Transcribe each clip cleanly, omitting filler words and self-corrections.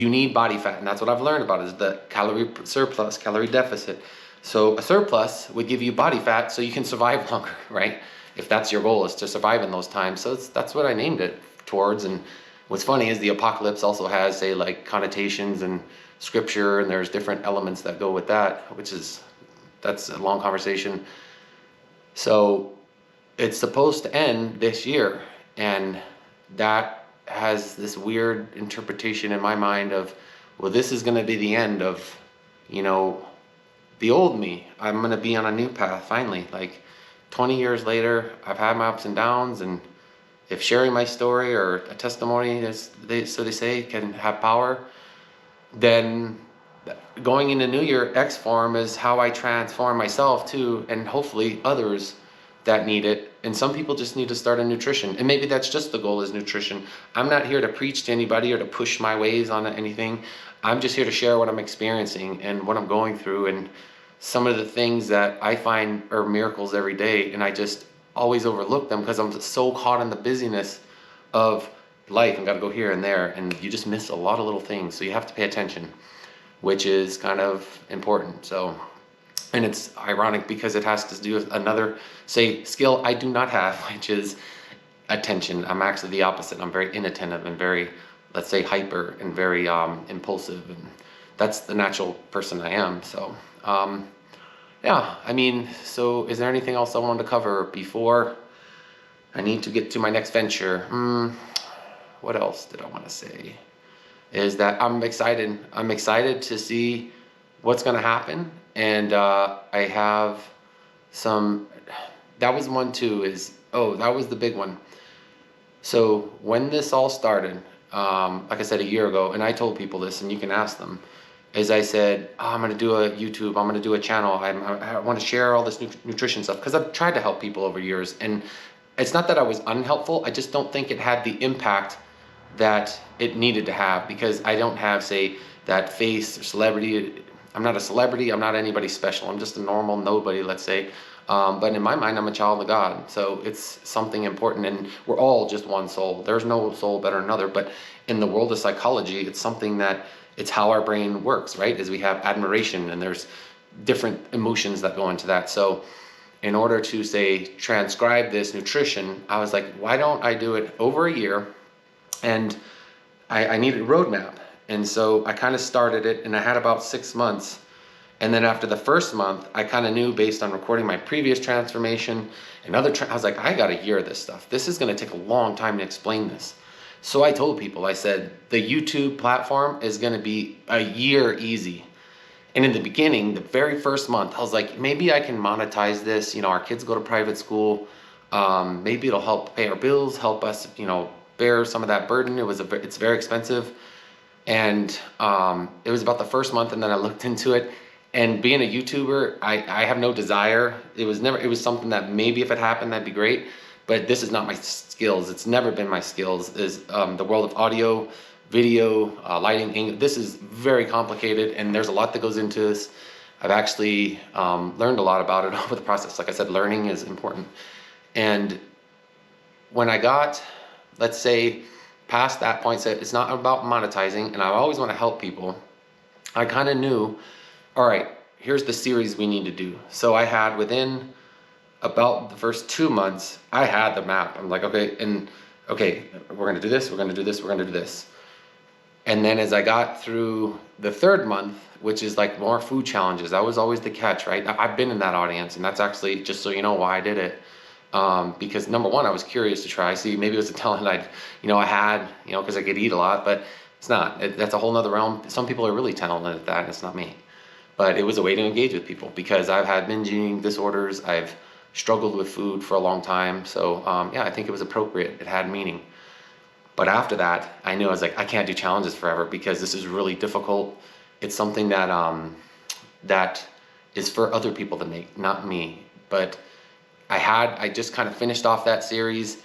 you need body fat, and that's what I've learned about is the calorie surplus, calorie deficit. So a surplus would give you body fat so you can survive longer, right? If that's your goal, is to survive in those times. So that's what I named it towards. And what's funny is the apocalypse also has, say, like connotations and scripture, and there's different elements that go with that, that's a long conversation. So it's supposed to end this year, and that has this weird interpretation in my mind of, well, this is going to be the end of, you know, the old me. I'm going to be on a new path finally. Like 20 years later, I've had my ups and downs, and if sharing my story or a testimony, as they say, can have power, then going into New Year X form is how I transform myself too, and hopefully others that need it. And some people just need to start a nutrition, and maybe that's just the goal, is nutrition. I'm not here to preach to anybody or to push my ways on anything. I'm just here to share what I'm experiencing and what I'm going through, and some of the things that I find are miracles every day, and I just always overlook them because I'm so caught in the busyness of life and got to go here and there, and you just miss a lot of little things. So you have to pay attention, which is kind of important. So, and it's ironic because it has to do with another, say, skill I do not have, which is attention. I'm actually the opposite. I'm very inattentive and very, let's say, hyper and very impulsive, and that's the natural person I am. So yeah, I mean, so is there anything else I wanted to cover before I need to get to my next venture? What else did I want to say? Is that I'm excited. I'm excited to see what's going to happen. And I have some, that was one too, that was the big one. So when this all started, like I said, a year ago, and I told people this, and you can ask them, is I said, I'm going to do a YouTube, I'm going to do a channel. I want to share all this nutrition stuff, because I've tried to help people over years. And it's not that I was unhelpful. I just don't think it had the impact that it needed to have, because I don't have, say, that face or celebrity. I'm not a celebrity. I'm not anybody special. I'm just a normal nobody, let's say. But in my mind, I'm a child of God. So it's something important, and we're all just one soul. There's no soul better than another. But in the world of psychology, it's something that, it's how our brain works, right? Is we have admiration, and there's different emotions that go into that. So in order to, say, transcribe this nutrition, I was like, why don't I do it over a year? And I needed a roadmap. And so I kind of started it, and I had about 6 months. And then after the first month, I kind of knew, based on recording my previous transformation and I was like, I got a year of this stuff. This is going to take a long time to explain this. So I told people, I said, the YouTube platform is going to be a year easy. And in the beginning, the very first month, I was like, maybe I can monetize this. You know, our kids go to private school. Maybe it'll help pay our bills, help us, you know, bear some of that burden. It's very expensive. And it was about the first month, and then I looked into it. And being a YouTuber, I have no desire. It was something that maybe if it happened, that'd be great. But this is not my skills. It's never been my skills. Is the world of audio, video, lighting. This is very complicated, and there's a lot that goes into this. I've actually learned a lot about it over the process. Like I said, learning is important. And when I got, let's say, past that point, said it's not about monetizing, and I always want to help people, I kind of knew, all right, here's the series we need to do. So I had, within about the first 2 months, I had the map. I'm like, okay, we're gonna do this, we're gonna do this, we're gonna do this. And then as I got through the third month, which is like more food challenges, that was always the catch, right? I've been in that audience, and that's actually, just so you know, why I did it. Because number one, I was curious to try. See, maybe it was a talent I had, because I could eat a lot, but it's not. That's a whole nother realm. Some people are really talented at that, and it's not me. But it was a way to engage with people, because I've had binge eating disorders. I've struggled with food for a long time. So yeah, I think it was appropriate. It had meaning. But after that, I knew, I was like, I can't do challenges forever, because this is really difficult. It's something that that is for other people to make, not me. But I just kind of finished off that series.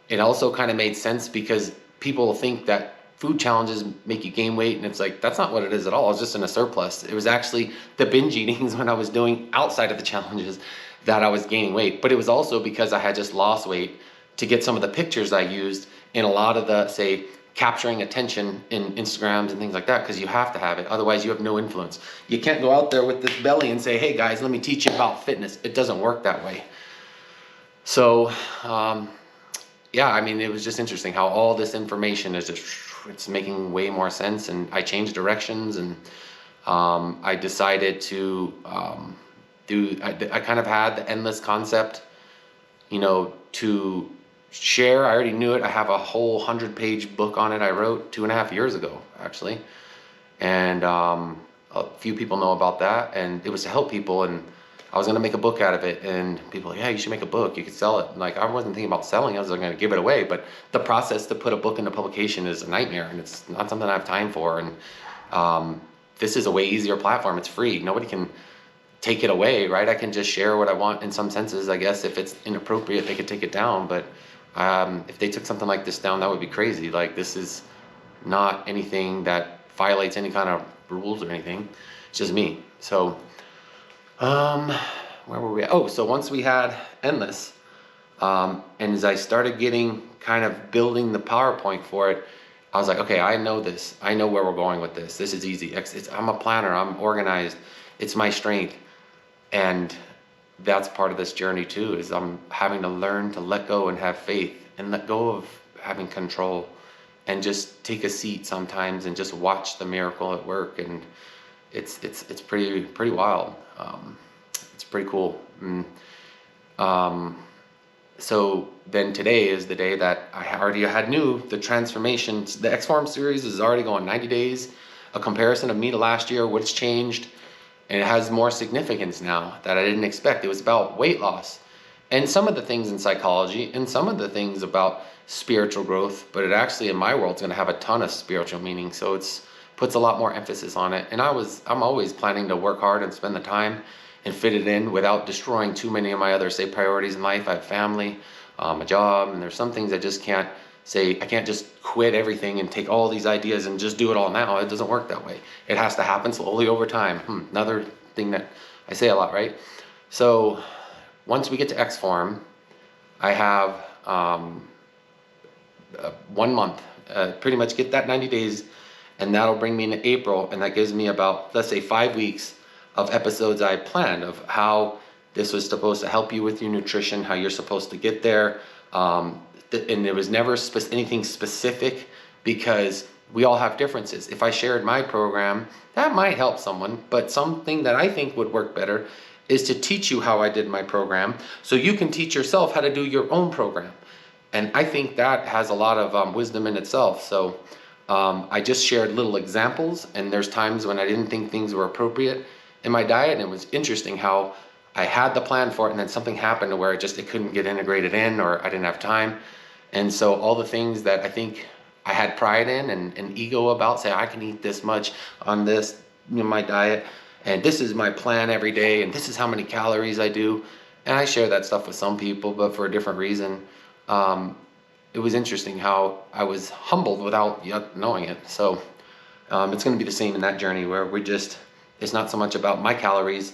It also kind of made sense, because people think that food challenges make you gain weight, and it's like, that's not what it is at all. I was just in a surplus. It was actually the binge eatings when I was doing outside of the challenges that I was gaining weight. But it was also because I had just lost weight to get some of the pictures I used in a lot of the, say, capturing attention in Instagrams and things like that, because you have to have it. Otherwise, you have no influence. You can't go out there with this belly and say, hey guys, let me teach you about fitness. It doesn't work that way. So, yeah, I mean, it was just interesting how all this information is just, it's making way more sense. And I changed directions, and I decided to I kind of had the endless concept, you know, to share. I already knew it. I have a whole 100-page book on it I wrote 2.5 years ago, actually. And a few people know about that. And it was to help people. And I was going to make a book out of it. And people were like, yeah, you should make a book. You could sell it. Like, I wasn't thinking about selling. I was going to give it away. But the process to put a book into publication is a nightmare. And it's not something I have time for. And this is a way easier platform. It's free. Nobody can take it away, right? I can just share what I want in some senses. I guess if it's inappropriate, they could take it down. But if they took something like this down, that would be crazy. Like, this is not anything that violates any kind of rules or anything. It's just me. So, where were we at? Oh, so once we had Endless, and as I started getting kind of building the PowerPoint for it, I was like, okay, I know this. I know where we're going with this. This is easy. I'm a planner. I'm organized. It's my strength. And that's part of this journey too, is I'm having to learn to let go and have faith and let go of having control and just take a seat sometimes and just watch the miracle at work. And it's pretty wild. It's pretty cool. So then today is the day that I already knew the transformation. The X-Form series is already going 90 days, a comparison of me to last year, what's changed. And it has more significance now that I didn't expect. It was about weight loss and some of the things in psychology and some of the things about spiritual growth. But it actually, in my world, is going to have a ton of spiritual meaning. So it's puts a lot more emphasis on it. And I'm always planning to work hard and spend the time and fit it in without destroying too many of my other, say, priorities in life. I have family, a job, and there's some things I just can't say. I can't just quit everything and take all these ideas and just do it all now. It doesn't work that way. It has to happen slowly over time. Another thing that I say a lot, right? So once we get to X-Form, I have 1 month, pretty much get that 90 days, and that'll bring me into April, and that gives me about, let's say, 5 weeks of episodes I planned of how this was supposed to help you with your nutrition, how you're supposed to get there. And there was never anything specific, because we all have differences. If I shared my program, that might help someone, but something that I think would work better is to teach you how I did my program so you can teach yourself how to do your own program. And I think that has a lot of wisdom in itself. So I just shared little examples, and there's times when I didn't think things were appropriate in my diet, and it was interesting how I had the plan for it, and then something happened to where it couldn't get integrated in, or I didn't have time. And so all the things that I think I had pride in and ego about, say I can eat this much on this, my diet, and this is my plan every day, and this is how many calories I do. And I share that stuff with some people, but for a different reason. It was interesting how I was humbled without yet knowing it. So it's going to be the same in that journey, where it's not so much about my calories,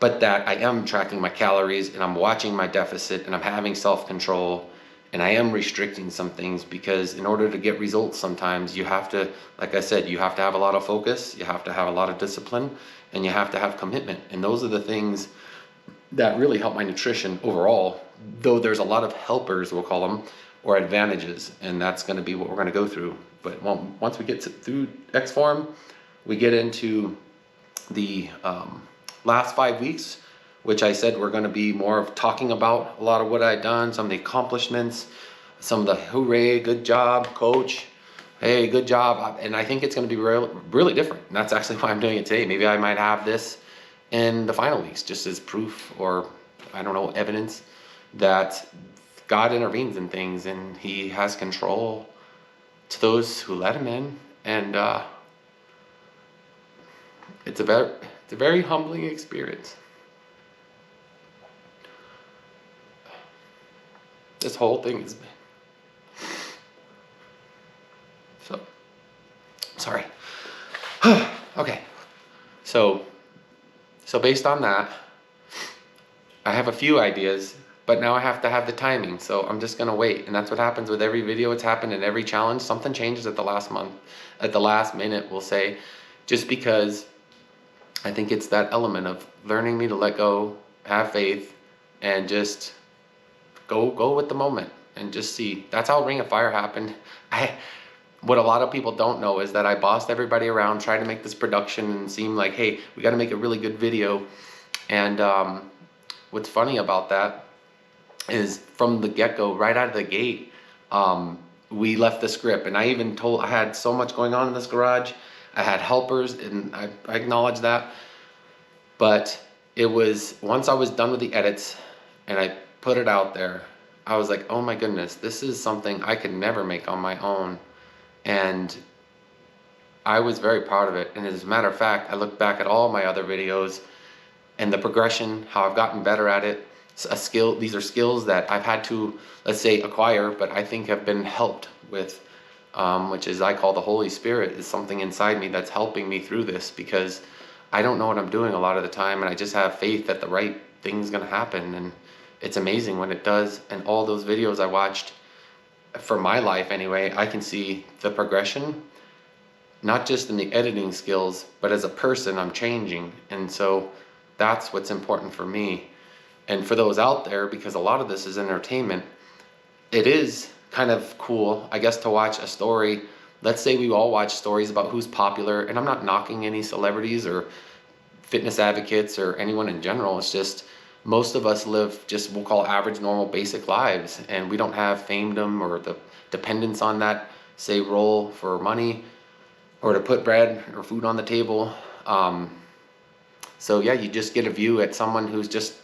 but that I am tracking my calories, and I'm watching my deficit, and I'm having self-control, and I am restricting some things, because in order to get results, sometimes you have to, like I said, you have to have a lot of focus, you have to have a lot of discipline, and you have to have commitment. And those are the things that really help my nutrition overall, though there's a lot of helpers, we'll call them, or advantages, and that's going to be what we're going to go through. But once we get through X-Form, we get into the last 5 weeks, which I said we're going to be more of talking about a lot of what I've done, some of the accomplishments, some of the hooray, good job, coach, hey, good job. And I think it's going to be really different. And that's actually why I'm doing it today. Maybe I might have this in the final weeks, just as proof, or I don't know, evidence that God intervenes in things, and he has control to those who let him in. And it's a very humbling experience. This whole thing is, so, sorry. Okay. So based on that, I have a few ideas but now I have to have the timing, so I'm just gonna wait. And that's what happens with every video. It's happened in every challenge. Something changes at the last month, at the last minute, we'll say, just because I think it's that element of learning me to let go, have faith, and just go with the moment and just see. That's how Ring of Fire happened. What a lot of people don't know is that I bossed everybody around, tried to make this production and seem like, hey, we got to make a really good video. And what's funny about that is from the get-go, right out of the gate, we left the script. And I had so much going on in this garage. I had helpers, and I acknowledge that. But it was, once I was done with the edits and I put it out there, I was like, oh my goodness, this is something I could never make on my own. And I was very proud of it. And as a matter of fact, I look back at all my other videos and the progression, how I've gotten better at it. These are skills that I've had to, let's say, acquire, but I think have been helped with, which is I call the Holy Spirit, is something inside me that's helping me through this, because I don't know what I'm doing a lot of the time, and I just have faith that the right thing's gonna happen, and it's amazing when it does. And all those videos I watched, for my life anyway, I can see the progression, not just in the editing skills, but as a person, I'm changing. And so that's what's important for me. And for those out there, because a lot of this is entertainment, it is kind of cool, I guess, to watch a story. Let's say we all watch stories about who's popular, and I'm not knocking any celebrities or fitness advocates or anyone in general. It's just most of us live just, we'll call average, normal, basic lives, and we don't have famedom or the dependence on that, say, role for money or to put bread or food on the table. So yeah, you just get a view at someone who's just